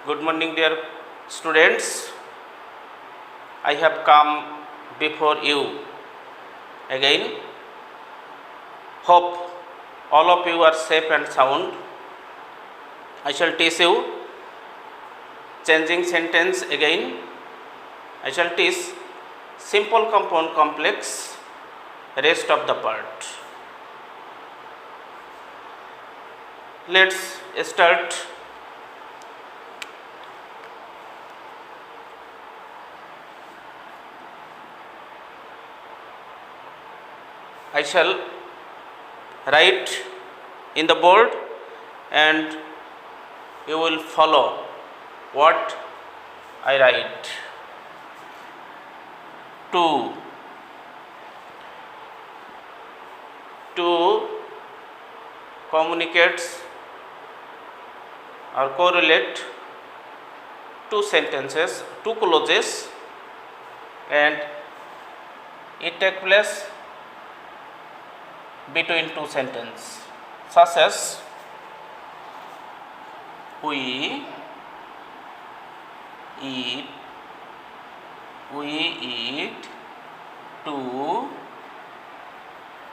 Good morning, dear students. I have come before you again. Hope all of you are safe and sound. I shall teach you changing sentence again. I shall teach simple compound complex, rest of the part. Let's start. I shall write in the board and you will follow what I write. 2 communicates or correlate two sentences, two clauses, and it takes place between two sentences, such as we eat to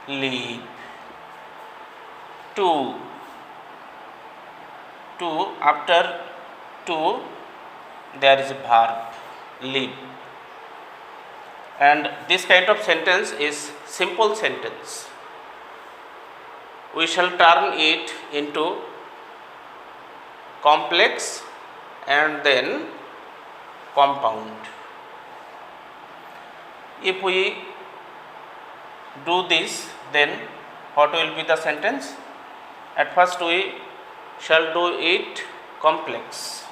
live. To after to there is a verb live, and this kind of sentence is simple sentence. We shall turn it into complex and then compound. If we do this, then what will be the sentence? At first we shall do it complex.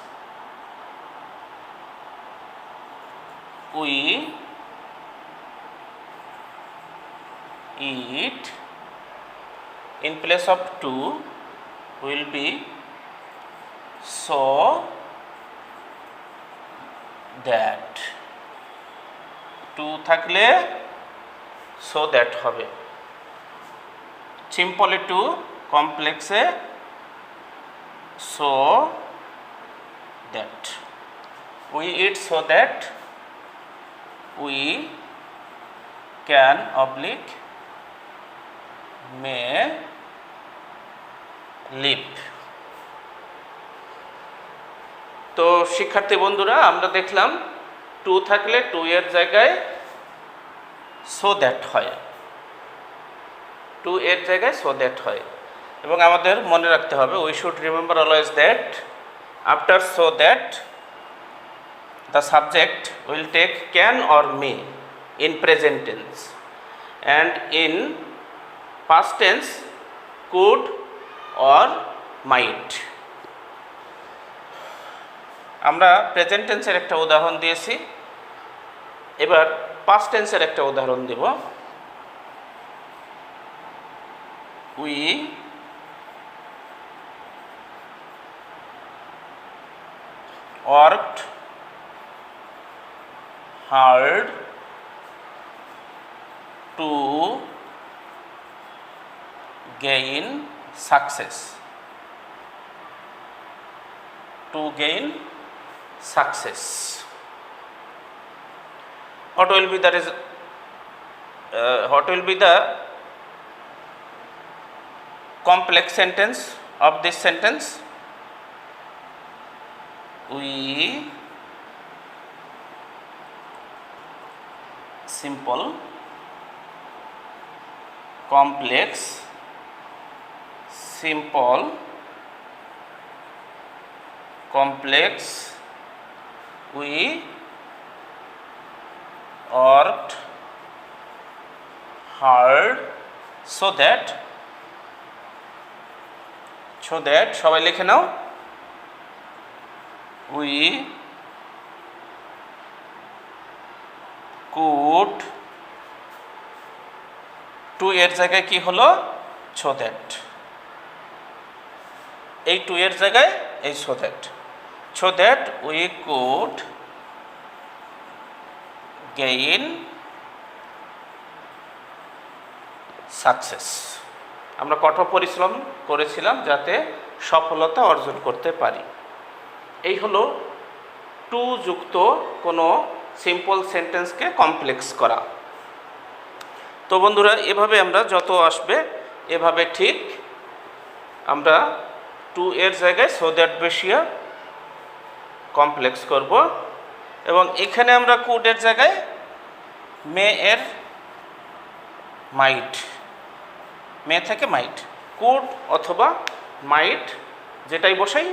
We eat, in place of to will be so that. To থাকলে so that হবে, simply two, কমপ্লেক্সে so that. We eat so that we can oblique may live. তো শিক্ষার্থী বন্ধুরা, আমরা দেখলাম two থাকলে two এর জায়গায় সো দ্যাট হয়, টু এর জায়গায় সো দ্যাট হয়, এবং আমাদের মনে রাখতে হবে we should remember always that after so that the subject will take can or may in present tense, and in past tense could or might. আমরা প্রেজেন্ট টেন্সের একটা উদাহরণ দিয়েছি, এবার পাস্ট টেন্সের একটা উদাহরণ দেব। We worked hard to gain success. To gain success. What will be the complex sentence of this sentence? We simple complex simple complex we worked hard so that সবাই লিখে নাও, we could, টু এর জায়গায় কি হলো? so that, এই two এর জায়গায় এই so that we could gain success. আমরা কঠোর পরিশ্রম করেছিলাম যাতে সফলতা অর্জন করতে পারি। এই হলো টু যুক্ত কোনো সিম্পল সেন্টেন্সকে কমপ্লেক্স করা। তো বন্ধুরা, এভাবে আমরা যত আসবে এভাবে ঠিক আমরা টু এর জায়গায় সো দ্যাট বসিয়ে কমপ্লেক্স করব, এবং এখানে আমরা কুড এর জায়গায় মে এর মাইট, মে থেকে মাইট, কুড অথবা মাইট যেটাই বসাই,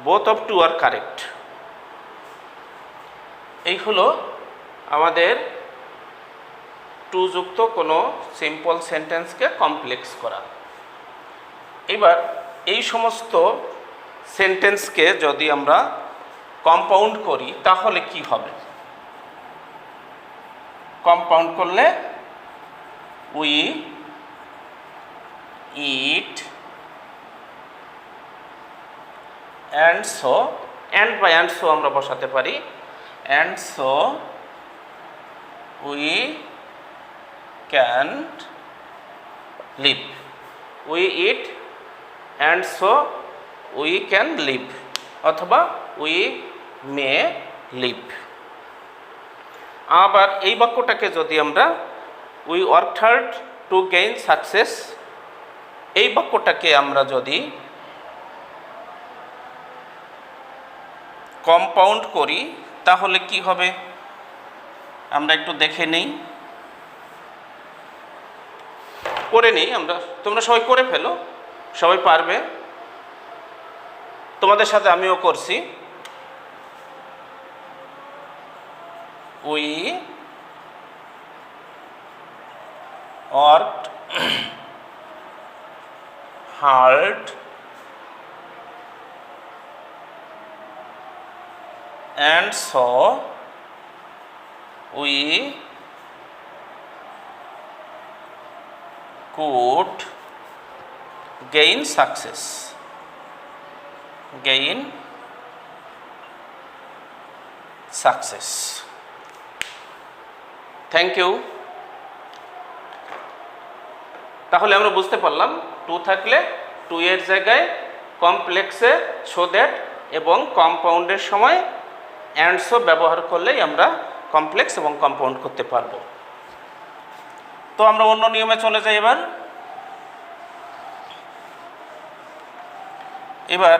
both of two are correct. এই হলো আমাদের টু যুক্ত কোনো সিম্পল সেন্টেন্সকে কমপ্লেক্স করা। এবার এই সমস্ত সেন্টেন্সকে যদি আমরা কম্পাউন্ড করি তাহলে কি হবে? কম্পাউন্ড করলে we eat and so, and বা অ্যান্ড সো আমরা বসাতে পারি, and so we can live, we eat and so we can live, অথবা উই মে লিভ। আবার এই বাক্যটাকে যদি আমরা we worked hard to gain success, এই বাক্যটাকে আমরা যদি কম্পাউন্ড করি তাহলে কি হবে আমরা একটু দেখে নেই, করে নিই আমরা। তোমরা সবাই করে ফেলো, সবাই পারবে, তোমাদের সাথে আমিও করছি। We worked hard and so we could gain success, gain success. Thank you. তাহলে আমরা বুঝতে পারলাম টু থাকলে টু এর জায়গায় কমপ্লেক্সে সো দ্যাট এবং কম্পাউন্ডের সময় অ্যান্ড সো ব্যবহার করলেই আমরা কমপ্লেক্স এবং কম্পাউন্ড করতে পারবো। তো আমরা অন্য নিয়মে চলে যাই। এবার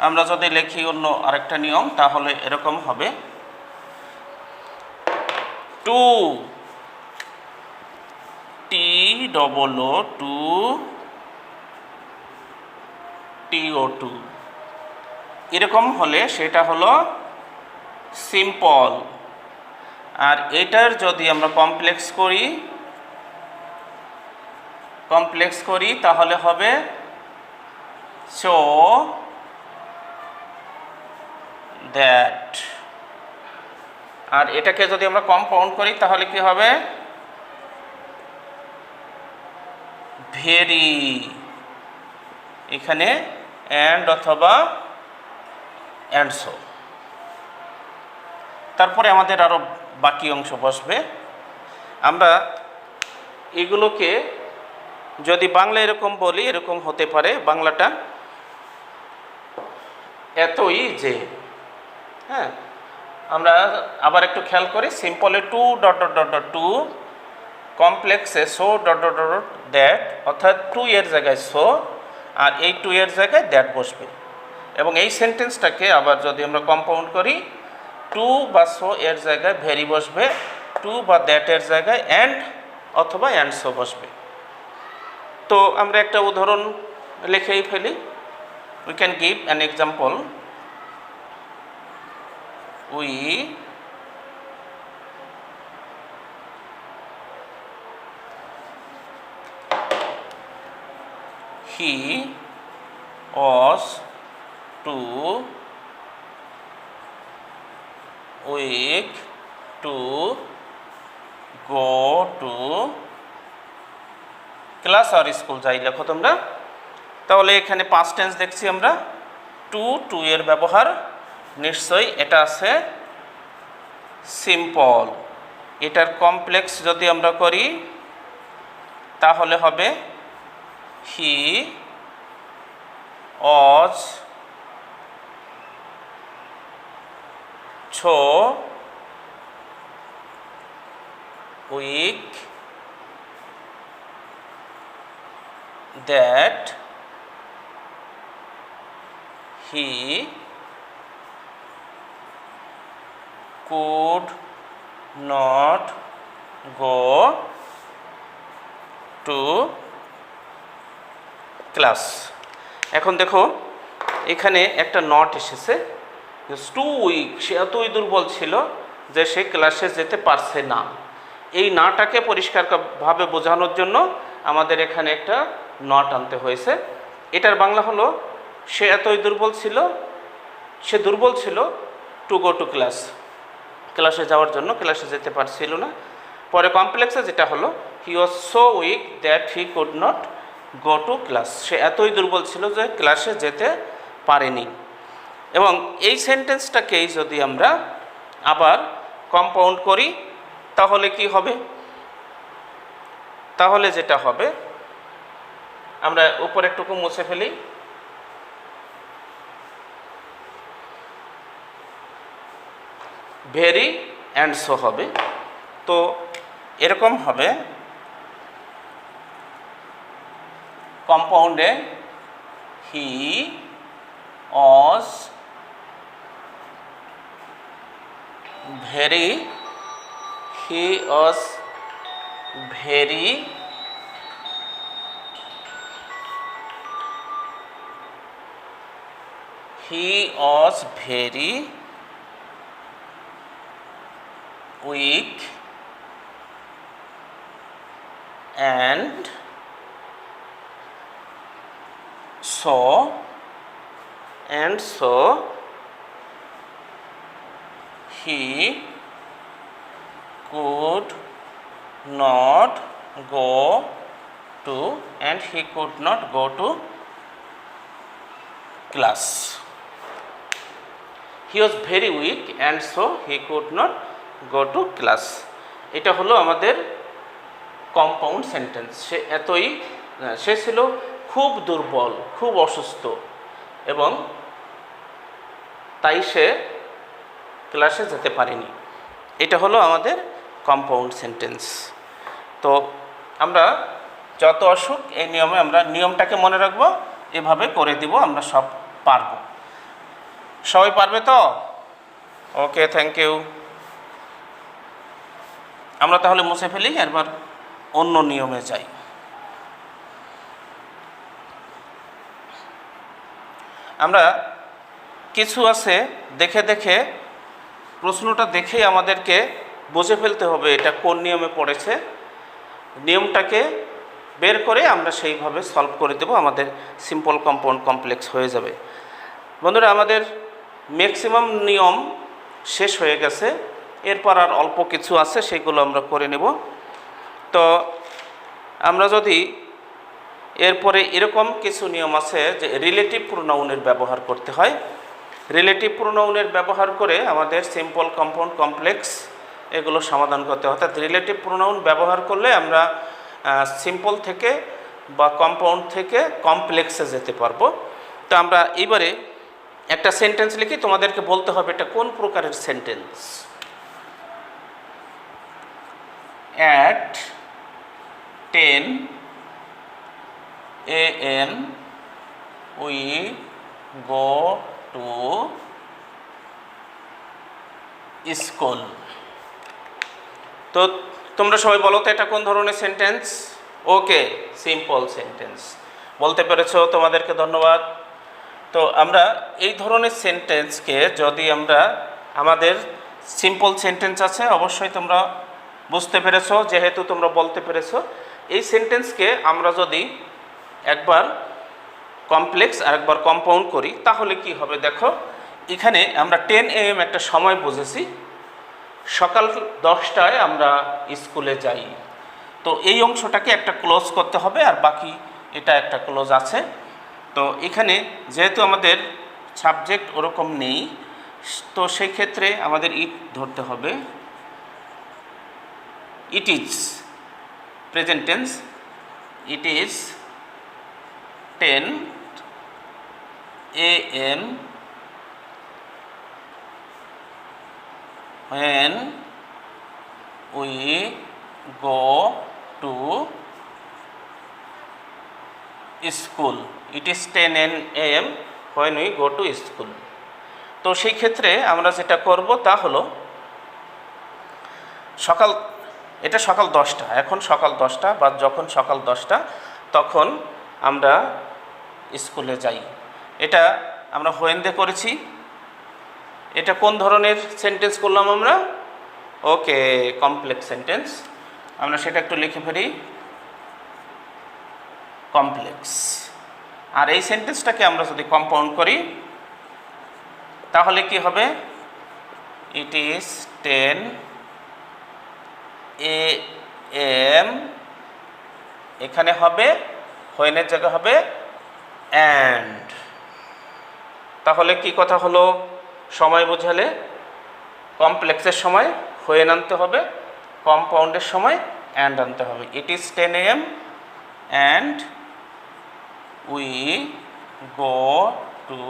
আমরা যদি লিখি অন্য আরেকটা নিয়ম তাহলে এরকম হবে, too T double O to TO2 এরকম হলে সেটা হলো সিম্পল। আর এটার যদি আমরা কমপ্লেক্স করি তাহলে হবে সো দ্যাট। আর এটাকে যদি আমরা কম্পাউন্ড করি তাহলে কি হবে ভেরি, এখানে অ্যান্ড অথবা অ্যান্ড সো। তারপরে আমাদের আরও বাকি অংশ বসবে। আমরা এগুলোকে যদি বাংলা এরকম বলি, এরকম হতে পারে বাংলাটা এতই যে, হ্যাঁ আমরা আবার একটু খেয়াল করি, সিম্পলে to dot dot dot dot to, কমপ্লেক্সে so dot dot dot that, অর্থাৎ টু এর জায়গায় সো আর এই টু এর জায়গায় দ্যাট বসবে। এবং এই সেন্টেন্সটাকে আবার যদি আমরা কম্পাউন্ড করি, টু বা সো এর জায়গায় ভেরি বসবে, টু বা দ্যাট এর জায়গায় অ্যান্ড অথবা অ্যান্ড সো বসবে। তো আমরা একটা উদাহরণ লিখেই ফেলি। We can give an example. He was too weak to go to class আর স্কুল, যাই লেখো তোমরা। তাহলে এখানে পাস্ট টেন্স দেখছি আমরা, টু এর ব্যবহার নিশ্চয়ই এটা আছে সিম্পল। এটার কমপ্লেক্স যদি আমরা করি তাহলে হবে he was so weak that he could not go to class. এখন দেখো এখানে একটা নট এসেছে, টু উইক, সে এতই দুর্বল ছিল যে সে ক্লাসে যেতে পারছে না। এই নাটাকে পরিষ্কারভাবে বোঝানোর জন্য আমাদের এখানে একটা নট আনতে হয়েছে। এটার বাংলা হলো সে এতই দুর্বল ছিল, সে দুর্বল ছিল টু গো টু ক্লাস, ক্লাসে যাওয়ার জন্য ক্লাসে যেতে পারছিল না। পরে কমপ্লেক্সে যেটা হলো he was so weak that he could not go to class, সে এতই দুর্বল ছিল যে ক্লাসে যেতে পারেনি। এবং এই সেন্টেন্সটাকেই যদি আমরা আবার কম্পাউন্ড করি তাহলে কি হবে? তাহলে যেটা হবে, আমরা উপরে একটুকু মুছে ফেলি, ভেরি অ্যান্ড সো হবে। তো এরকম হবে, কম্পাউন্ডে he was very, he was very weak and so he could not go to class. He was very weak and so he could not go to class. এটা হলো আমাদের কম্পাউন্ড সেন্টেন্স। সে ছিল খুব দুর্বল, খুব অসুস্থ, এবং তাই সে ক্লাসে যেতে পারেনি। এটা হলো আমাদের কম্পাউন্ড সেন্টেন্স। তো আমরা যত অসুখ এই নিয়মে আমরা নিয়মটাকে মনে রাখবো, এভাবে করে দিব, আমরা সব পারবো। সবাই পারবে তো? ওকে, থ্যাংক ইউ। আমরা তাহলে মুছে ফেলি, এবার অন্য নিয়মে যাই। আমরা কিছু আছে দেখে দেখে, প্রশ্নটা দেখেই আমাদেরকে বুঝে ফেলতে হবে এটা কোন নিয়মে পড়েছে। নিয়মটাকে বের করে আমরা সেইভাবে সলভ করে দেব, আমাদের সিম্পল কম্পাউন্ড কমপ্লেক্স হয়ে যাবে। বন্ধুরা, আমাদের ম্যাক্সিমাম নিয়ম শেষ হয়ে গেছে, এরপর আর অল্প কিছু আছে, সেগুলো আমরা করে নেব। তো আমরা যদি এরপরে এরকম কিছু নিয়ম আছে যে রিলেটিভ প্রোনাউনের ব্যবহার করতে হয়। রিলেটিভ প্রোনাউনের ব্যবহার করে আমাদের সিম্পল কম্পাউন্ড কমপ্লেক্স এগুলো সমাধান করতে হয়। অর্থাৎ রিলেটিভ প্রোনাউন ব্যবহার করলে আমরা সিম্পল থেকে বা কম্পাউন্ড থেকে কমপ্লেক্সে যেতে পারবো। তো আমরা এইবারে একটা সেন্টেন্স লিখি, তোমাদেরকে বলতে হবে এটা কোন প্রকারের sentence. At 10 a.m. we go to school. তো তোমরা সবাই বলো তো এটা কোন ধরনের সেন্টেন্স? ওকে, সিম্পল সেন্টেন্স। বলতে পেরেছো, তোমাদেরকে ধন্যবাদ। তো আমরা এই ধরনের সেন্টেন্সকে যদি আমরা, আমাদের সিম্পল সেন্টেন্স আছে, অবশ্যই তোমরা বুঝতে পেরেছো, যেহেতু তোমরা বলতে পেরেছো। এই সেন্টেন্সকে আমরা যদি একবার কমপ্লেক্স আর একবার কম্পাউন্ড করি তাহলে কি হবে দেখো। এখানে আমরা 10 AM একটা সময় বুঝেছি, সকাল 10টায় আমরা স্কুলে যাই। তো এই অংশটাকে একটা ক্লোজ করতে হবে, আর বাকি এটা একটা ক্লোজ আছে। তো এখানে যেহেতু আমাদের সাবজেক্ট ওরকম নেই, তো সেই ক্ষেত্রে আমাদের ইট ধরতে হবে। It is present tense, it is a.m. when we go to school. It is 10 a.m. when we go to school. তো সেই ক্ষেত্রে আমরা যেটা করব তা হলো এটা সকাল 10টা, এখন সকাল 10টা বা যখন সকাল 10টা তখন আমরা স্কুলে যাই। এটা আমরা হোয়েন দিয়ে করেছি। এটা কোন ধরনের সেন্টেন্স করলাম আমরা? ওকে, কমপ্লেক্স সেন্টেন্স। আমরা সেটা একটু লিখে ফেলি, কমপ্লেক্স। আর এই সেন্টেন্সটাকে আমরা যদি কম্পাউন্ড করি তাহলে কি হবে? It is 10 a.m. এখানে হবে হোয়েনের জায়গা হবে অ্যান্ড। তাহলে কি কথা হলো? সময় বোঝালে কমপ্লেক্সের সময় হোয়েন আনতে হবে, কম্পাউন্ডের সময় অ্যান্ড আনতে হবে। It is 10 a.m. And we go to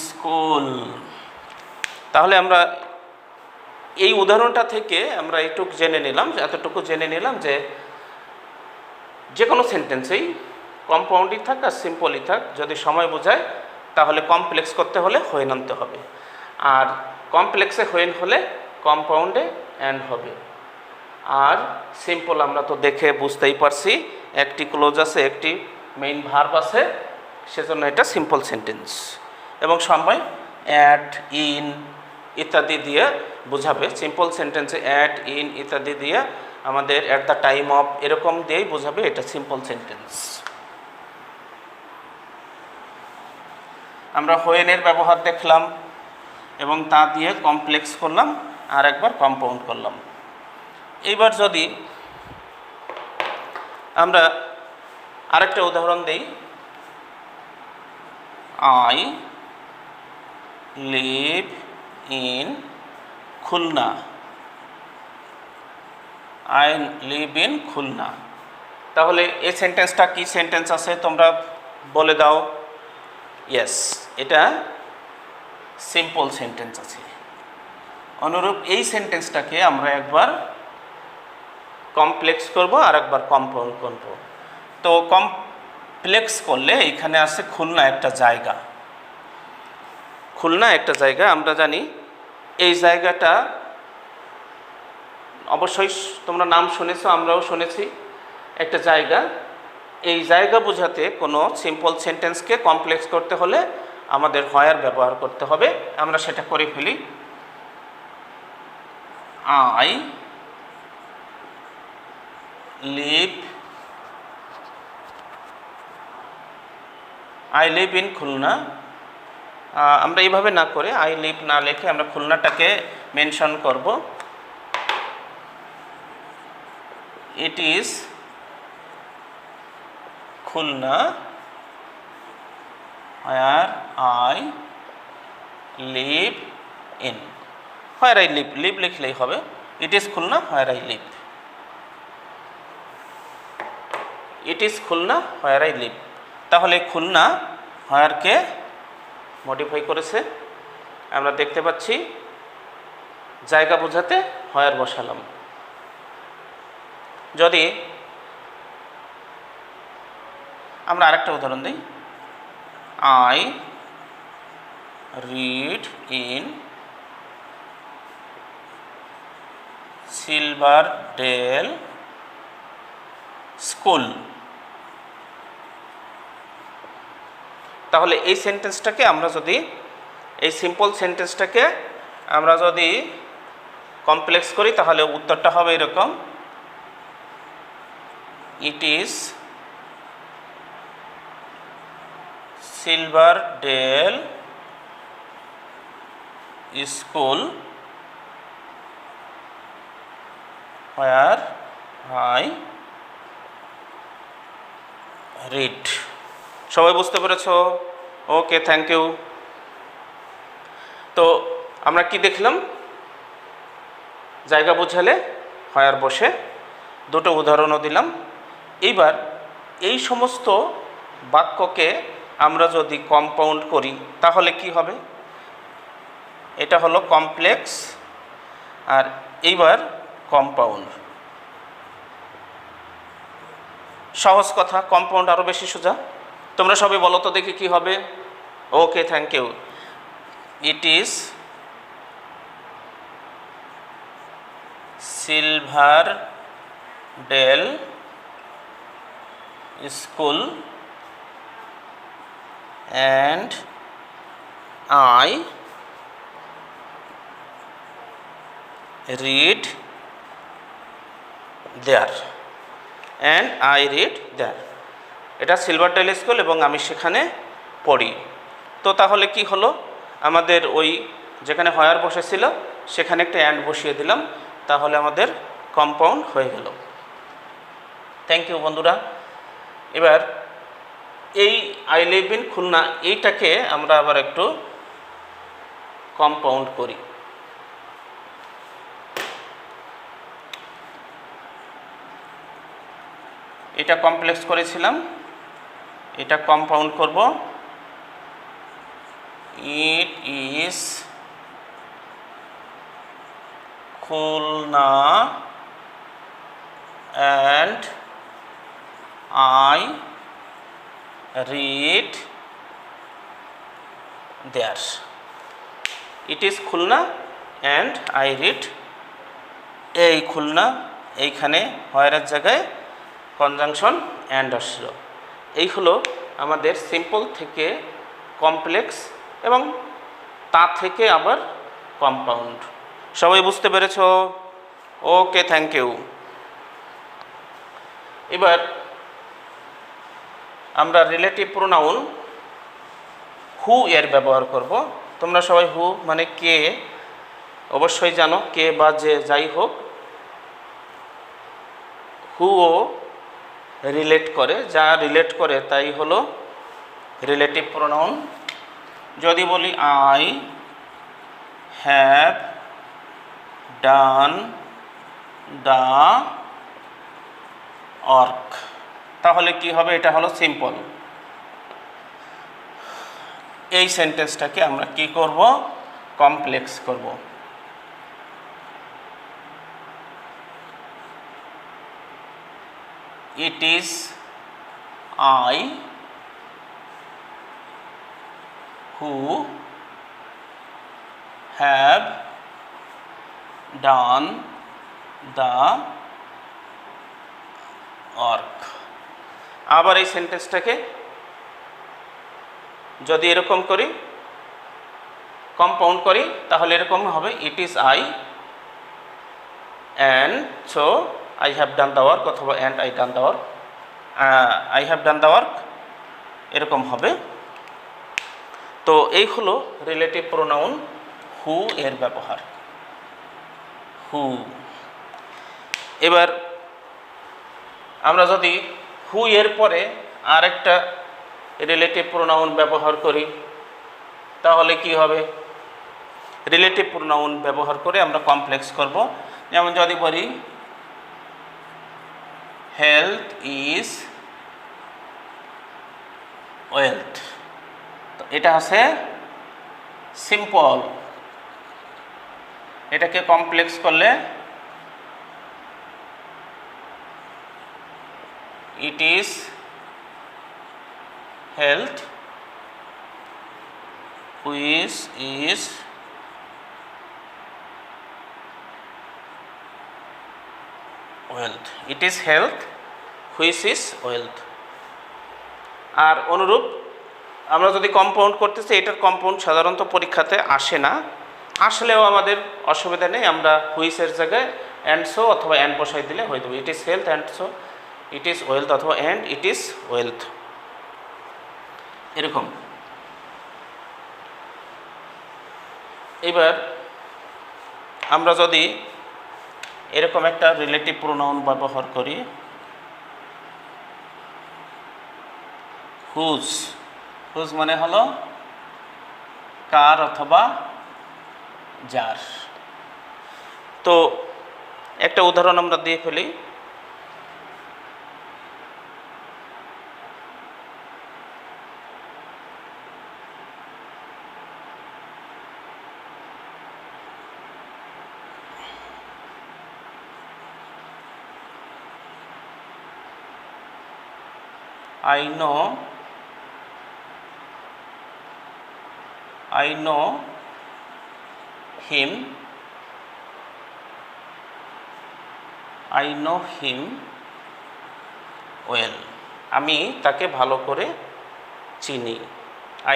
school. তাহলে আমরা এই উদাহরণটা থেকে আমরা এতটুকু জেনে নিলাম যে কোনো সেন্টেন্সেই কম্পাউন্ডই থাক আর সিম্পলই থাক, যদি সময় বোঝায় তাহলে কমপ্লেক্স করতে হলে হোয়েন আনতে হবে, আর কমপ্লেক্সে হোয়েন হলে কম্পাউন্ডে অ্যান্ড হবে। আর সিম্পল আমরা তো দেখে বুঝতেই পারছি, একটি ক্লোজ আছে, একটি মেইন ভার্ব আছে, সেজন্য এটা সিম্পল সেন্টেন্স। এবং সময় অ্যাট, ইন ইত্যাদি দিয়ে বোঝাবে। সিম্পল সেন্টেন্সে অ্যাট, ইন ইত্যাদি দিয়ে আমাদের অ্যাট দ্য টাইম অফ এরকম দিয়েই বোঝাবে, এটা সিম্পল সেন্টেন্স। আমরা হোয়েনের ব্যবহার দেখলাম এবং তা দিয়ে কমপ্লেক্স করলাম আর একবার কম্পাউন্ড করলাম। এইবার যদি আমরা আরেকটা উদাহরণ দেই, I live in Khulna. I live in Khulna. তাহলে এই সেন্টেন্সটা কি সেন্টেন্স আছে তোমরা বলে দাও। ইয়েস, এটা সিম্পল সেন্টেন্স আছে। অনুরূপ এই সেন্টেন্সটাকে আমরা একবার কমপ্লেক্স করব আর একবার কম্পাউন্ড করব। তো কমপ্লেক্স করলে এখানে আছে খুলনা একটা জায়গা। খুলনা একটা জায়গা, আমরা জানি এই জায়গাটা অবশ্যই তোমরা নাম শুনেছো, আমরাও শুনেছি, একটা জায়গা। এই জায়গা বোঝাতে কোনো সিম্পল সেন্টেন্সকে কমপ্লেক্স করতে হলে আমাদের হোয়ার ব্যবহার করতে হবে। আমরা সেটা করে ফেলি। I live in Khulna. আমরা এইভাবে না করে আই লিভ না লিখে আমরা খুলনাটাকে মেনশন করব। It is Khulna where I live in। where I live লিখলেই হবে। It is Khulna where I live। It is Khulna where I live। তাহলে খুলনা where-কে মডিফাই করেছে, আমরা দেখতে পাচ্ছি। জায়গা বোঝাতে where বসালাম। যদি আমরা আরেকটা উদাহরণ দিই, I read in Silverdale School। তাহলে এই সেন্টেন্সটাকে আমরা যদি এই সিম্পল সেন্টেন্সটাকে আমরা যদি কমপ্লেক্স করি তাহলে উত্তরটা হবে এরকম, it is Silverdale School where I read। সবাই বুঝতে পেরেছো? ওকে, থ্যাংক ইউ। তো আমরা কি দেখলাম? জায়গা বোঝালে হোয়ার বসে, দুটো উদাহরণও দিলাম। এইবার এই সমস্ত বাক্যকে আমরা যদি কম্পাউন্ড করি তাহলে কি হবে? এটা হলো কমপ্লেক্স, আর এইবার কম্পাউন্ড। সহজ কথা, কম্পাউন্ড আরও বেশি সোজা। তোমরা সবাই বলো তো দেখি কি হবে। Okay, thank you. It is Silverdale school and I read there. এটা সিলভারডেল স্কুল এবং আমি সেখানে পড়ি। তো তাহলে কি হলো, আমাদের ওই যেখানে হয়ার বসেছিল সেখানে একটা অ্যান্ড বসিয়ে দিলাম, তাহলে আমাদের কম্পাউন্ড হয়ে গেল। থ্যাংক ইউ বন্ধুরা। এবার এই আই লিভ ইন খুলনা এইটাকে আমরা আবার একটু কম্পাউন্ড করি। এটা কমপ্লেক্স করেছিলাম, এটা কম্পাউন্ড করব। It is Khulna and I read there. It is Khulna and I read। এই খুলনা, এইখানে হয়ারের জায়গায় কনজাংশন অ্যান্ড আসলো। এই হলো আমাদের সিম্পল থেকে কমপ্লেক্স এবং তা থেকে আবার কম্পাউন্ড। সবাই বুঝতে পেরেছ? ওকে, থ্যাংক ইউ। এবার আমরা রিলেটিভ প্রোনাউন হু এর ব্যবহার করব। তোমরা সবাই হু মানে কে অবশ্যই জানো, কে বা যে যাই হোক, হুও রিলেট করে, যা রিলেট করে তাই হলো রিলেটিভ প্রোনাউন। যদি বলি I have done the work, তাহলে কি হবে? এটা হলো সিম্পল। এই সেন্টেন্সটাকে আমরা কি করব? কমপ্লেক্স করব। It is I who have done the work। আবার এই সেন্টেন্সটাকে যদি এরকম করি, কম্পাউন্ড করি, তাহলে এরকম হবে, it is I and so I have done the work অথবা and I done the work, I have done the work, এরকম হবে। তো এই হলো রিলেটিভ প্রোনাউন হু এর ব্যবহার। হু। এবার আমরা যদি হু এর পরে আরেকটা রিলেটিভ প্রোনাউন ব্যবহার করি তাহলে কি হবে? রিলেটিভ প্রোনাউন ব্যবহার করে আমরা কমপ্লেক্স করব। যেমন যদি বলি হেলথ ইজ ওয়েলথ, তো এটা আছে সিম্পল। এটাকে কমপ্লেক্স করলে it is health which is wealth. It is health which is wealth. আর অনুরূপ আমরা যদি কম্পাউন্ড করতেছি, এটার কম্পাউন্ড সাধারণত পরীক্ষাতে আসে না, আসলেও আমাদের অসুবিধা নেই, আমরা হুইচের জায়গায় অ্যান্ড সো অথবা অ্যান্ড বসাই দিলে হয়ে যাবে। ইট is health and so it is wealth অথবা অ্যান্ড ইট ইজ ওয়েলথ, এরকম। এবার আমরা যদি এরকম একটা রিলেটিভ প্রোনাউন ব্যবহার করি, হুজ। হুজ মানে হলো কার অথবা যার। তো একটা উদাহরণ আমরা দিয়ে ফেলি। I know him. I know him well. আমি তাকে ভালো করে চিনি।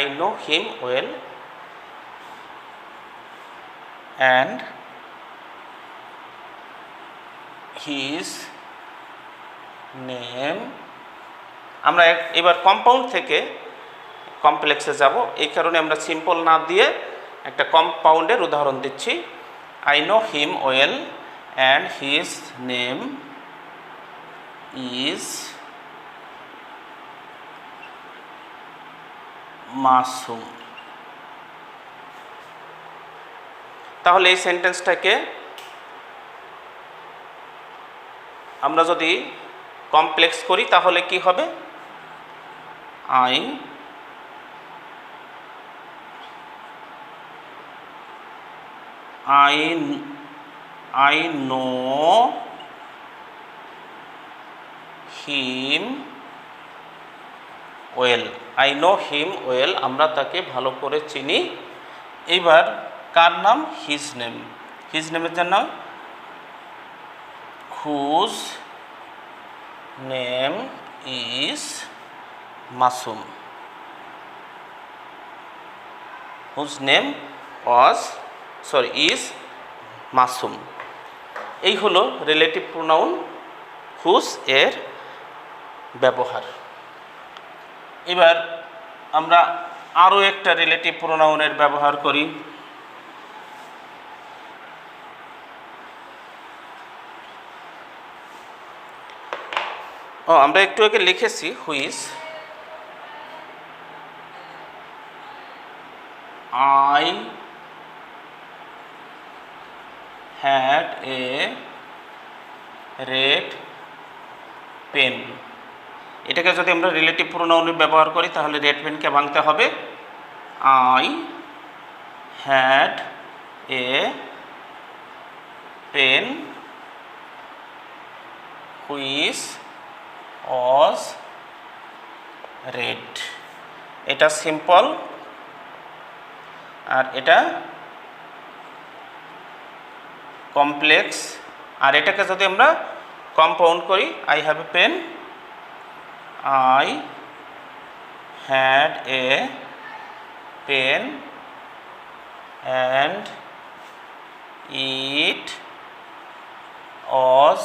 I know him well and his name, আমরা এবার কম্পাউন্ড থেকে কমপ্লেক্সে যাব, এই কারণে আমরা সিম্পল না দিয়ে একটা কম্পাউন্ডের উদাহরণ দিচ্ছি। I know him well and his name is Masum. তাহলে এই সেন্টেন্সটাকে আমরা যদি কমপ্লেক্স করি তাহলে কি হবে? I know him well. I know him well, আমরা তাকে ভালো করে চিনি। এবার কার নাম? His name. হিজ নেমের জন্য whose name is Masum. Whose name is Masum. এই হলো রিলেটিভ প্রোনাউন হুজ এর ব্যবহার। এবার আমরা আরও একটা রিলেটিভ প্রোনাউনের ব্যবহার করি। আমরা একটু আগে লিখেছি who's. I had a red pen। এটাকে যদি আমরা রিলেটিভ প্রোনাউনে ব্যবহার করি তাহলে রেড পেনকে ভাঙতে হবে I had a pen which was red। এটা সিম্পল আর এটা কমপ্লেক্স। আর এটাকে যদি আমরা কম্পাউন্ড করি I have a pen, I had a pen and it was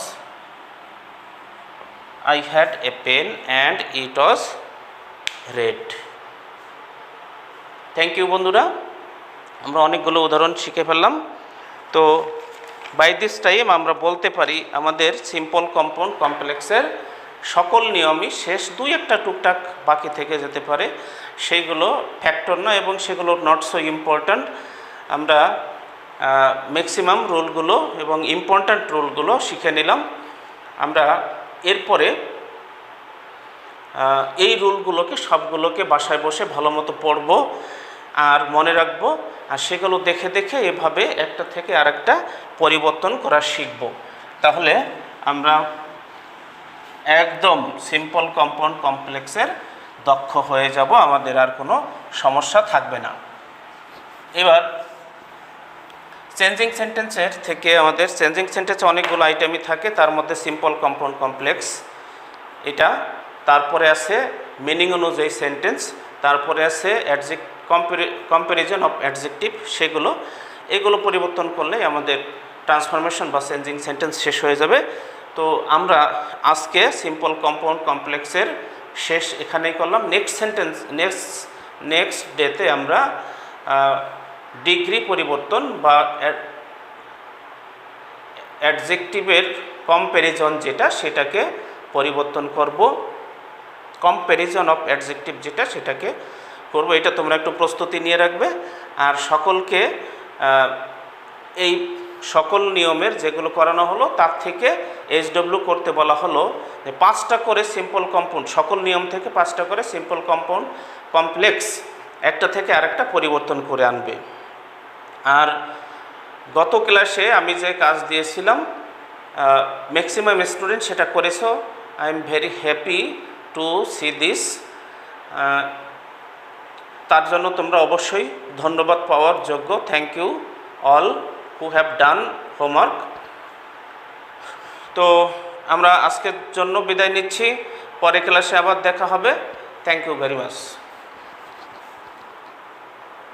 I had a pen and it was red। Thank you বন্ধুরা, আমরা অনেকগুলো উদাহরণ শিখে ফেললাম। তো বাই দিস টাইম আমরা বলতে পারি আমাদের সিম্পল কম্পাউন্ড কমপ্লেক্সের সকল নিয়মই শেষ, দুই একটা টুকটাক বাকি থেকে যেতে পারে, সেইগুলো ফ্যাক্টর নয় এবং সেগুলো নট সো ইম্পর্ট্যান্ট। আমরা ম্যাক্সিমাম রুলগুলো এবং ইম্পর্ট্যান্ট রুলগুলো শিখে নিলাম। আমরা এরপরে এই রুলগুলোকে সবগুলোকে বাসায় বসে ভালো মতো পড়ব আর মনে রাখবো, আর সেগুলো দেখে দেখে এভাবে একটা থেকে আরেকটা পরিবর্তন করা শিখব। তাহলে আমরা একদম সিম্পল কম্পাউন্ড কমপ্লেক্সের দক্ষ হয়ে যাব, আমাদের আর কোনো সমস্যা থাকবে না। এবার চেঞ্জিং সেন্টেন্সের থেকে আমাদের চেঞ্জিং সেন্টেন্সে অনেকগুলো আইটেমই থাকে, তার মধ্যে সিম্পল কম্পাউন্ড কমপ্লেক্স এটা, তারপরে আছে মিনিং অনুযায়ী সেন্টেন্স, তারপরে আছে কম্প্যারিজন অফ অ্যাডজেক্টিভ, এগুলো পরিবর্তন করলে আমাদের ট্রান্সফরমেশন বা চেঞ্জিং সেন্টেন্স শেষ হয়ে যাবে। তো আমরা আজকে সিম্পল কম্পাউন্ড কমপ্লেক্সের শেষ এখানেই করলাম। নেক্সট ডেতে আমরা ডিগ্রি পরিবর্তন বা অ্যাডজেক্টিভের কম্প্যারিজন সেটাকে পরিবর্তন করব, কম্প্যারিজন অফ অ্যাডজেক্টিভ সেটাকে করব। এটা তোমরা একটু প্রস্তুতি নিয়ে রাখবে। আর সকলকে এই সকল নিয়মের যেগুলো করানো হলো তার থেকে SW করতে বলা হলো যে 5টা করে সিম্পল কম্পাউন্ড, সকল নিয়ম থেকে 5টা করে সিম্পল কম্পাউন্ড কমপ্লেক্স একটা থেকে আরেকটা পরিবর্তন করে আনবে। আর গত ক্লাসে আমি যে কাজ দিয়েছিলাম ম্যাক্সিমাম স্টুডেন্ট সেটা করেছো, I am very happy to see this. তার জন্য তোমরা অবশ্যই ধন্যবাদ পাওয়ার যোগ্য। Thank you all who have done homework. তো আমরা আজকের জন্য বিদায় নিচ্ছি, পরে ক্লাসে আবার দেখা হবে। Thank you very much.